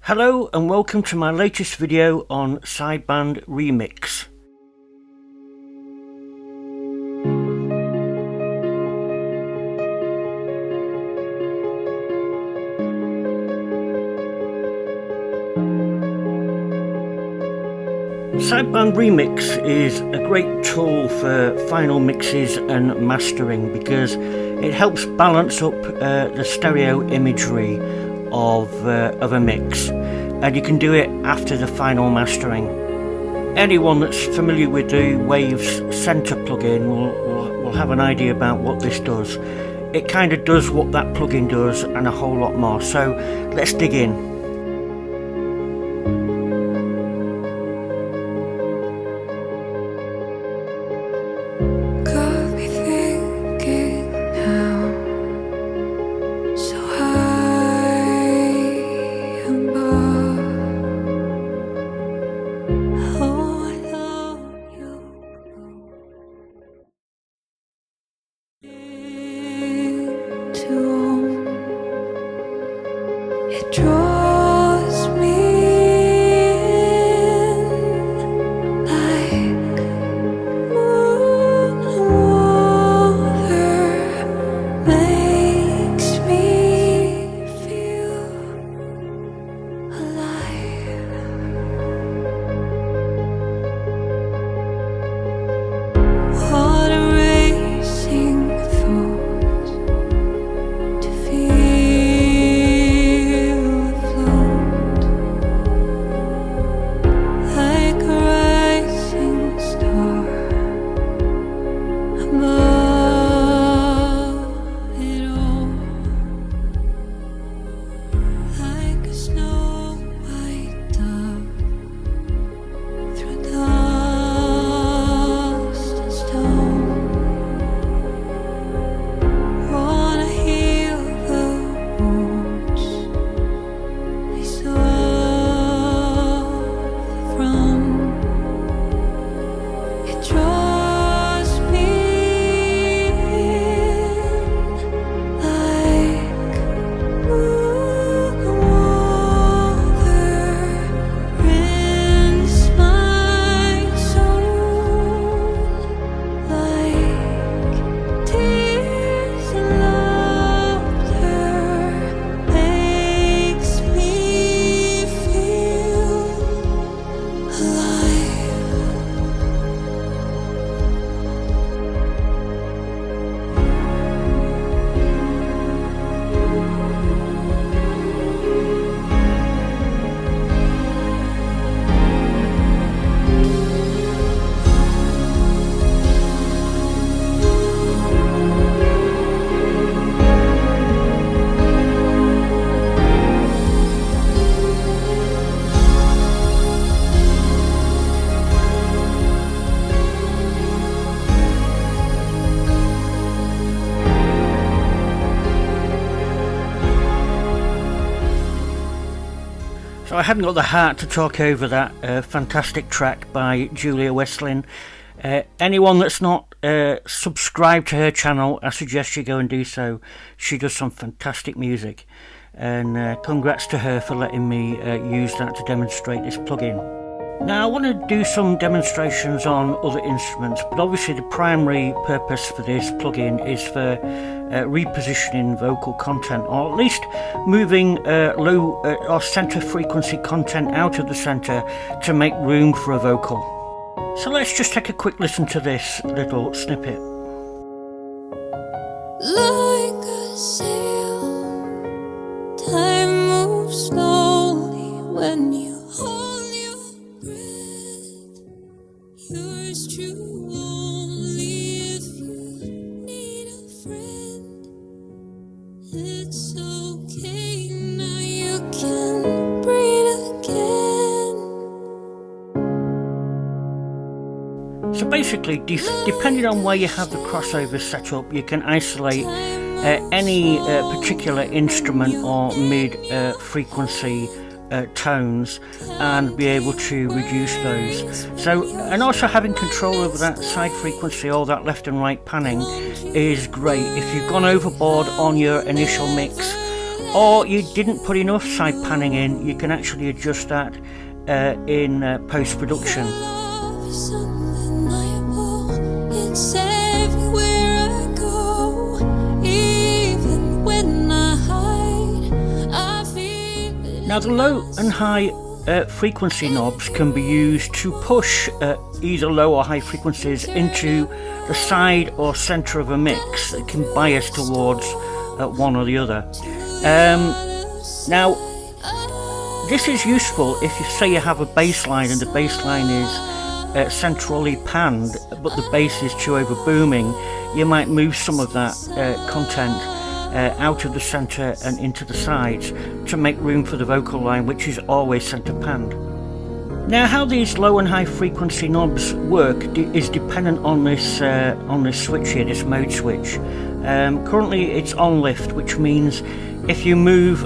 Hello and welcome to my latest video on SideBand Remix. SideBand Remix is a great tool for final mixes and mastering because it helps balance up the stereo imagery of a mix, and you can do it after the final mastering. Anyone that's familiar with the Waves Center plugin will have an idea about what this does. It kind of does what that plugin does and a whole lot more, so let's dig in. It draws me in like moon water, makes me feel alive. Water racing thoughts to feel So I hadn't got the heart to talk over that fantastic track by Julia Westlin. Anyone that's not subscribed to her channel, I suggest you go and do so. She does some fantastic music, and congrats to her for letting me use that to demonstrate this plugin. Now I want to do some demonstrations on other instruments, but obviously the primary purpose for this plugin is for repositioning vocal content, or at least moving low or center frequency content out of the center to make room for a vocal. So let's just take a quick listen to this little snippet. Like a sail, time moves slowly when you hold your breath. Yours true only if you need a friend. It's okay, now you can breathe again. So basically, depending on where you have the crossover set up, you can isolate any particular instrument or mid-frequency tones and be able to reduce those. So, and also having control over that side frequency or that left and right panning, is great. If you've gone overboard on your initial mix, or you didn't put enough side panning in, you can actually adjust that in post-production. Love is undeniable. It's everywhere I go. Even when I hide, I feel it. Now the low and high frequency knobs can be used to push either low or high frequencies into the side or center of a mix. It can bias towards one or the other. Now this is useful if you say you have a bass line and the bass line is centrally panned, but the bass is too over booming. You might move some of that content out of the center and into the sides to make room for the vocal line, which is always center panned. Now how these low and high frequency knobs work is dependent on this switch here, this mode switch. Currently it's on lift, which means if you move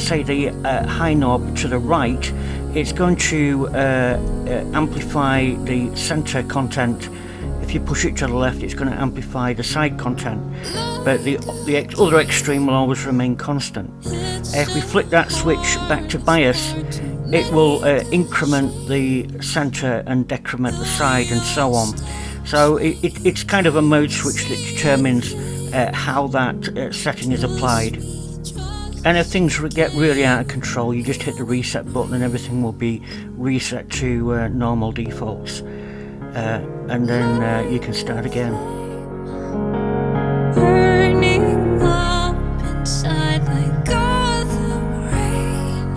say the high knob to the right, it's going to amplify the center content. If you push it to the left, it's going to amplify the side content, but the other extreme will always remain constant. If we flick that switch back to bias, it will increment the center and decrement the side and so on. So it's kind of a mode switch that determines how that setting is applied. And if things get really out of control, you just hit the reset button and everything will be reset to normal defaults. And then you can start again. Burning up inside like Gotham rain.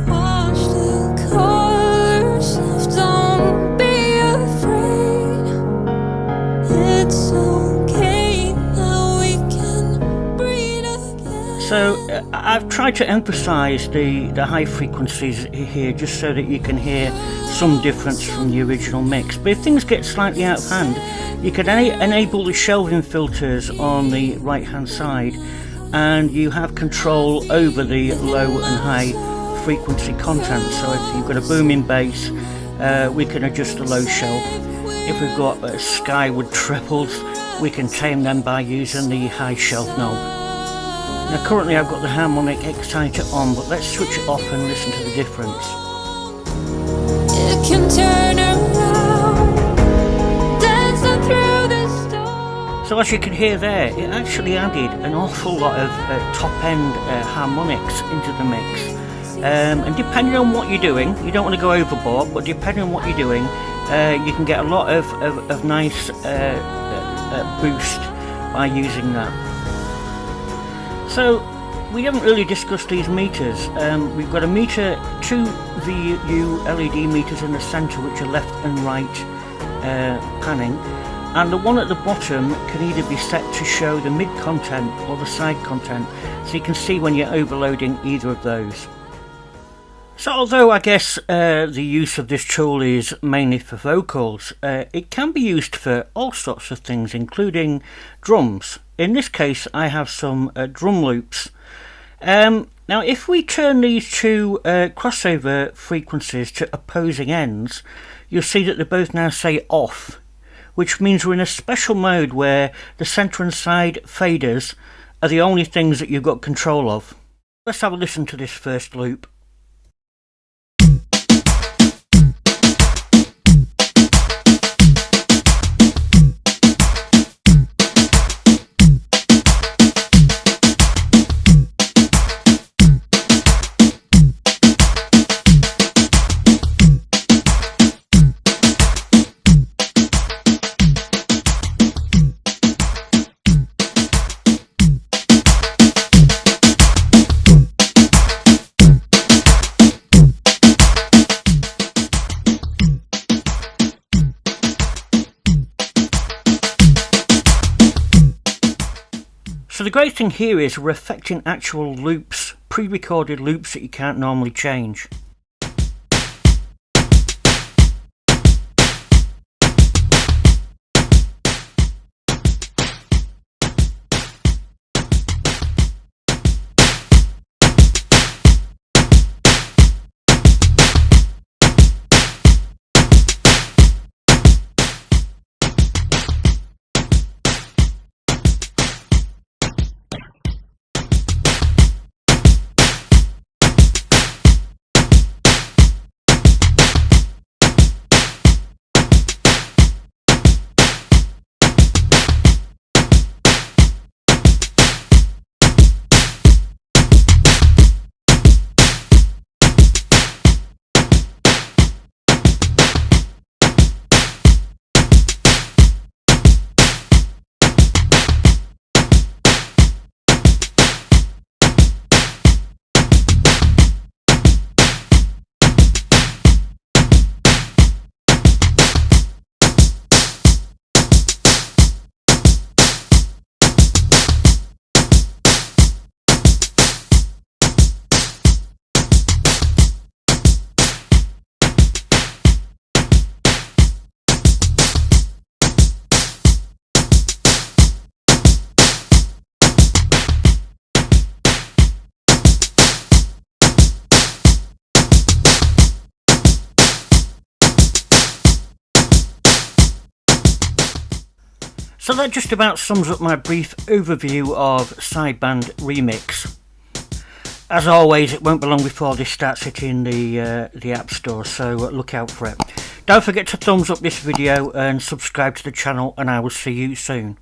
Watch the colors of don't be afraid. It's okay now, we can breathe again. So I've tried to emphasize the high frequencies here just so that you can hear some difference from the original mix. But if things get slightly out of hand, you can enable the shelving filters on the right hand side, and you have control over the low and high frequency content. So if you've got a booming bass, we can adjust the low shelf. If we've got skyward trebles, we can tame them by using the high shelf knob. Now currently I've got the harmonic exciter on, but let's switch it off and listen to the difference. It can turn around, dancing through the storm. So as you can hear there, it actually added an awful lot of top-end harmonics into the mix. And depending on what you're doing, you don't want to go overboard, but depending on what you're doing, you can get a lot of nice boost by using that. So we haven't really discussed these meters. We've got a meter, two VU LED meters in the center, which are left and right panning, and the one at the bottom can either be set to show the mid content or the side content, so you can see when you're overloading either of those. So although I guess the use of this tool is mainly for vocals, it can be used for all sorts of things, including drums. In this case I have some drum loops. Now if we turn these two crossover frequencies to opposing ends, you'll see that they both now say off, which means we're in a special mode where the centre and side faders are the only things that you've got control of. Let's have a listen to this first loop. So the great thing here is we're affecting actual loops, pre-recorded loops that you can't normally change. So that just about sums up my brief overview of SideBand Remix. As always, it won't be long before this starts hitting the App Store, so look out for it. Don't forget to thumbs up this video and subscribe to the channel, and I will see you soon.